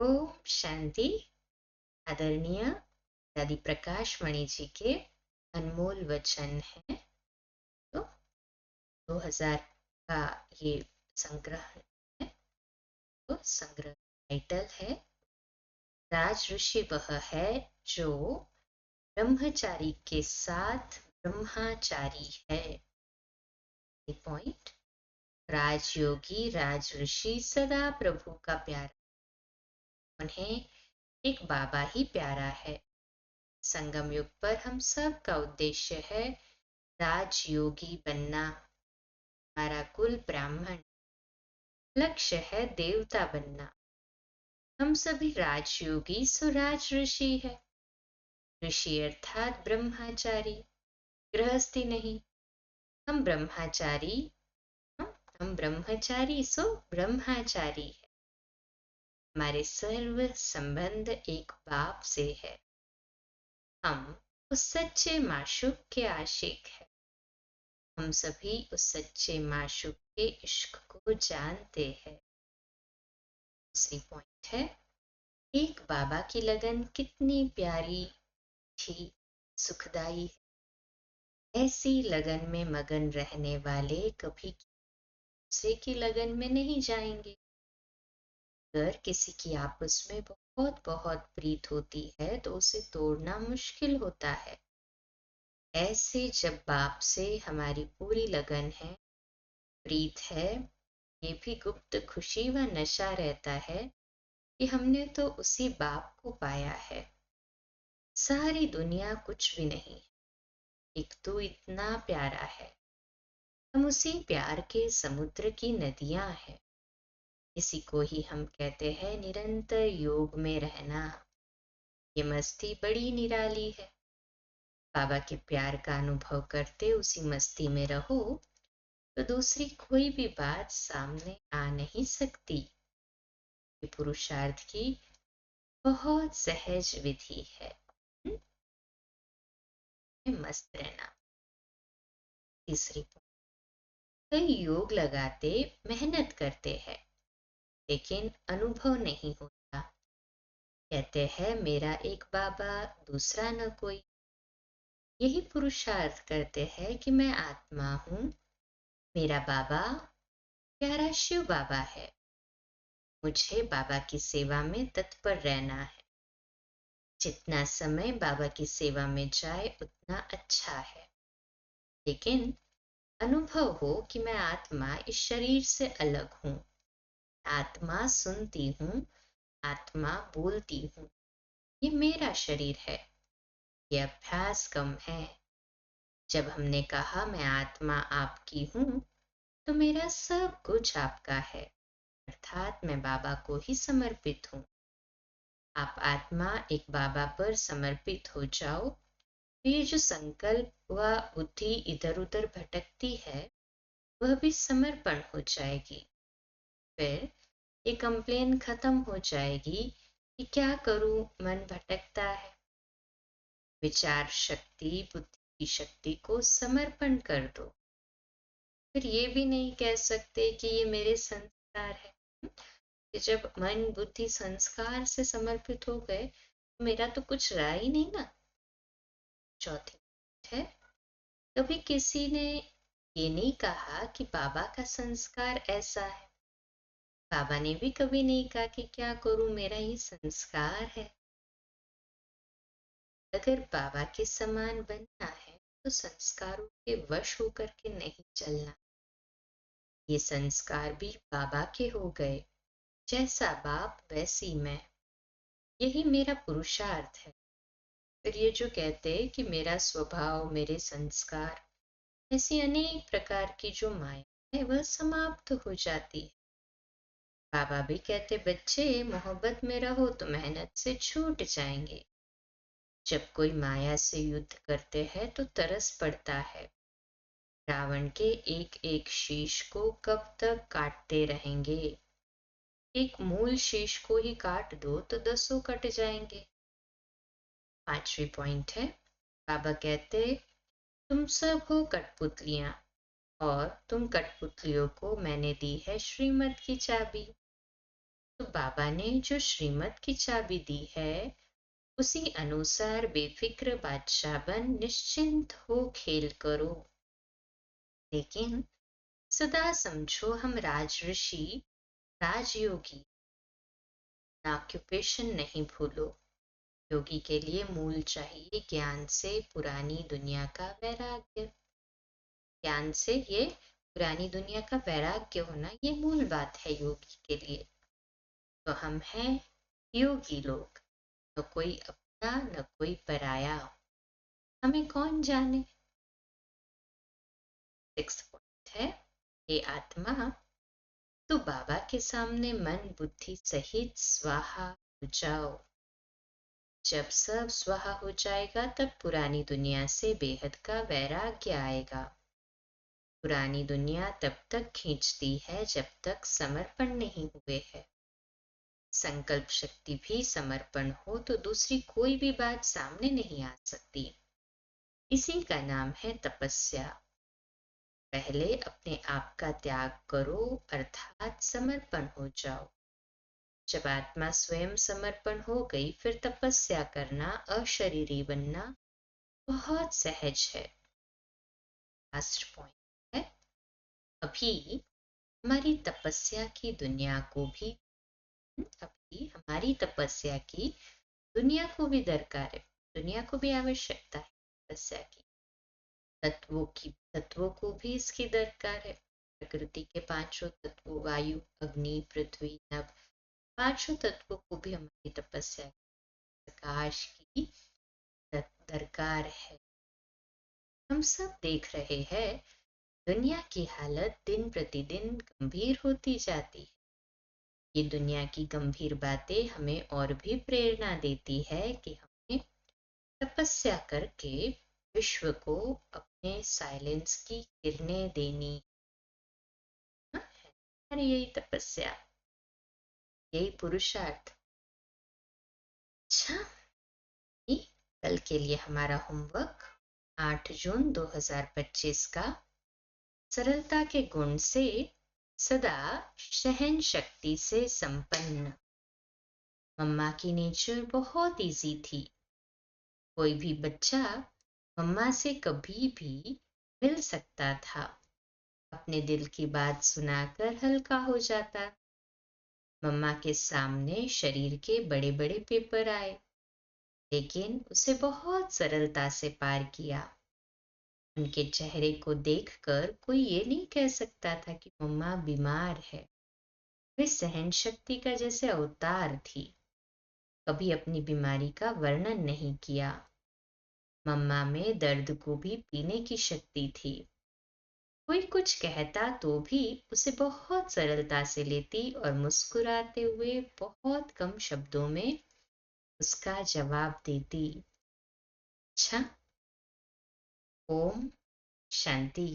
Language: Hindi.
ओम शांति। आदरणीय दादी प्रकाश मणि जी के अनमोल वचन है। तो 2000 का ये संग्रह है। तो संग्रह टाइटल है राज ऋषि वह है जो ब्रह्मचारी के साथ ब्रह्मचारी है। पॉइंट, राजयोगी राज ऋषि सदा प्रभु का प्यारा, उन्हें एक बाबा ही प्यारा है। संगम युग पर हम सब का उद्देश्य है राजयोगी बनना। हमारा कुल ब्राह्मण, लक्ष्य है देवता बनना। हम सभी राजयोगी सुराज ऋषि है। ऋषि अर्थात ब्रह्मचारी, गृहस्थी नहीं। हम ब्रह्मचारी, हम ब्रह्मचारी सो ब्रह्मचारी है। हमारे सर्व संबंध एक बाप से है। हम उस सच्चे माशूक के आशिक है। हम सभी उस सच्चे माशूक के इश्क को जानते हैं। दूसरी पॉइंट है, एक बाबा की लगन कितनी प्यारी थी, सुखदाई है। ऐसी लगन में मगन रहने वाले कभी दूसरे की लगन में नहीं जाएंगे। अगर किसी की आपस में बहुत बहुत प्रीत होती है तो उसे तोड़ना मुश्किल होता है। ऐसे जब बाप से हमारी पूरी लगन है, प्रीत है, ये भी गुप्त खुशी व नशा रहता है कि हमने तो उसी बाप को पाया है। सारी दुनिया कुछ भी नहीं, एक तो इतना प्यारा है। हम उसी प्यार के समुद्र की नदियां हैं। इसी को ही हम कहते हैं निरंतर योग में रहना। ये मस्ती बड़ी निराली है। बाबा के प्यार का अनुभव करते उसी मस्ती में रहो तो दूसरी कोई भी बात सामने आ नहीं सकती। ये पुरुषार्थ की बहुत सहज विधि है। मस्त रहना। तीसरी, कई योग लगाते मेहनत करते हैं लेकिन अनुभव नहीं होता। कहते हैं मेरा एक बाबा दूसरा न कोई। यही पुरुषार्थ करते हैं कि मैं आत्मा हूँ, मेरा बाबा प्यारा शिव बाबा है। मुझे बाबा की सेवा में तत्पर रहना है। जितना समय बाबा की सेवा में जाए उतना अच्छा है। लेकिन अनुभव हो कि मैं आत्मा इस शरीर से अलग हूँ। आत्मा सुनती हूँ, आत्मा बोलती हूँ। ये मेरा शरीर है। ये अभ्यास कम है। जब हमने कहा मैं आत्मा आपकी हूँ तो मेरा सब कुछ आपका है, अर्थात मैं बाबा को ही समर्पित हूँ। आप आत्मा एक बाबा पर समर्पित हो जाओ, ये जो संकल्प व बुद्धि इधर उधर भटकती है वह भी समर्पण हो जाएगी। फिर ये कंप्लेन खत्म हो जाएगी कि क्या करूं, मन भटकता है। विचार शक्ति, बुद्धि की शक्ति को समर्पण कर दो। फिर ये भी नहीं कह सकते कि ये मेरे संस्कार है। कि जब मन बुद्धि संस्कार से समर्पित हो गए तो मेरा तो कुछ रहा ही नहीं ना। चौथी है, कभी किसी ने ये नहीं कहा कि बाबा का संस्कार ऐसा है। बाबा ने भी कभी नहीं कहा कि क्या करूं, मेरा ये संस्कार है। अगर बाबा के समान बनना है तो संस्कारों के वश होकर के नहीं चलना। ये संस्कार भी बाबा के हो गए, जैसा बाप वैसी मैं। यही मेरा पुरुषार्थ है। फिर ये जो कहते कि मेरा स्वभाव, मेरे संस्कार, ऐसी अनेक प्रकार की जो माया है वह समाप्त हो जाती है। बाबा भी कहते बच्चे मोहब्बत में रहो तो मेहनत से छूट जाएंगे। जब कोई माया से युद्ध करते हैं तो तरस पड़ता है। रावण के एक एक शीश को कब तक काटते रहेंगे। एक मूल शीश को ही काट दो तो 10 कट जाएंगे। पांचवी पॉइंट है, बाबा कहते तुम सब हो कठपुतलियां और तुम कठपुतलियों को मैंने दी है श्रीमत की चाबी। तो बाबा ने जो श्रीमत की चाबी दी है, उसी अनुसार बेफिक्र बादशाह बन निश्चिंत हो खेल करो। लेकिन सदा समझो हम राजऋषि, राजयोगी, ऑक्यूपेशन नहीं भूलो। योगी के लिए मूल चाहिए ज्ञान से पुरानी दुनिया का वैराग्य। ज्ञान से ये पुरानी दुनिया का वैराग्य होना ये मूल बात है योगी के लिए। तो हम हैं योगी लोग, न कोई अपना न कोई पराया, हमें कौन जाने। 6 पॉइंट है, हे आत्मा, तो बाबा के सामने मन बुद्धि सहित स्वाहा हो जाओ। जब सब स्वाहा हो जाएगा तब पुरानी दुनिया से बेहद का वैराग्य आएगा। पुरानी दुनिया तब तक खींचती है जब तक समर्पण नहीं हुए है। संकल्प शक्ति भी समर्पण हो तो दूसरी कोई भी बात सामने नहीं आ सकती। इसी का नाम है तपस्या। पहले अपने आप का त्याग करो अर्थात समर्पण हो जाओ। जब आत्मा स्वयं समर्पण हो गई फिर तपस्या करना, अशरीरी बनना बहुत सहज है। लास्ट पॉइंट है, अभी हमारी तपस्या की दुनिया को भी अभी हमारी तपस्या की दुनिया को भी दरकार है, दुनिया को भी आवश्यकता है तपस्या की। तत्वों को भी इसकी दरकार है। प्रकृति के 5 तत्वों वायु, अग्नि, पृथ्वी, नभ, 5 तत्वों को भी हमारी तपस्या प्रकाश की दरकार है। हम सब देख रहे हैं दुनिया की हालत दिन प्रतिदिन गंभीर होती जाती है। ये दुनिया की गंभीर बातें हमें और भी प्रेरणा देती है कि हमें तपस्या करके विश्व को अपने साइलेंस की किरणें देनी। अरे यही तपस्या, यही पुरुषार्थ। अच्छा, कल के लिए हमारा होमवर्क 8 जून 2025 का, सरलता के गुण से सदा सहन शक्ति से संपन्न। मम्मा की नेचर बहुत इजी थी। कोई भी बच्चा मम्मा से कभी भी मिल सकता था, अपने दिल की बात सुनाकर हल्का हो जाता। मम्मा के सामने शरीर के बड़े बड़े पेपर आए, लेकिन उसे बहुत सरलता से पार किया। उनके चेहरे को देखकर कोई ये नहीं कह सकता था कि मम्मा बीमार है। वे सहन शक्ति का जैसे अवतार थी, कभी अपनी बीमारी का वर्णन नहीं किया। मम्मा में दर्द को भी पीने की शक्ति थी। कोई कुछ कहता तो भी उसे बहुत सरलता से लेती और मुस्कुराते हुए बहुत कम शब्दों में उसका जवाब देती। अच्छा, ओम शांति।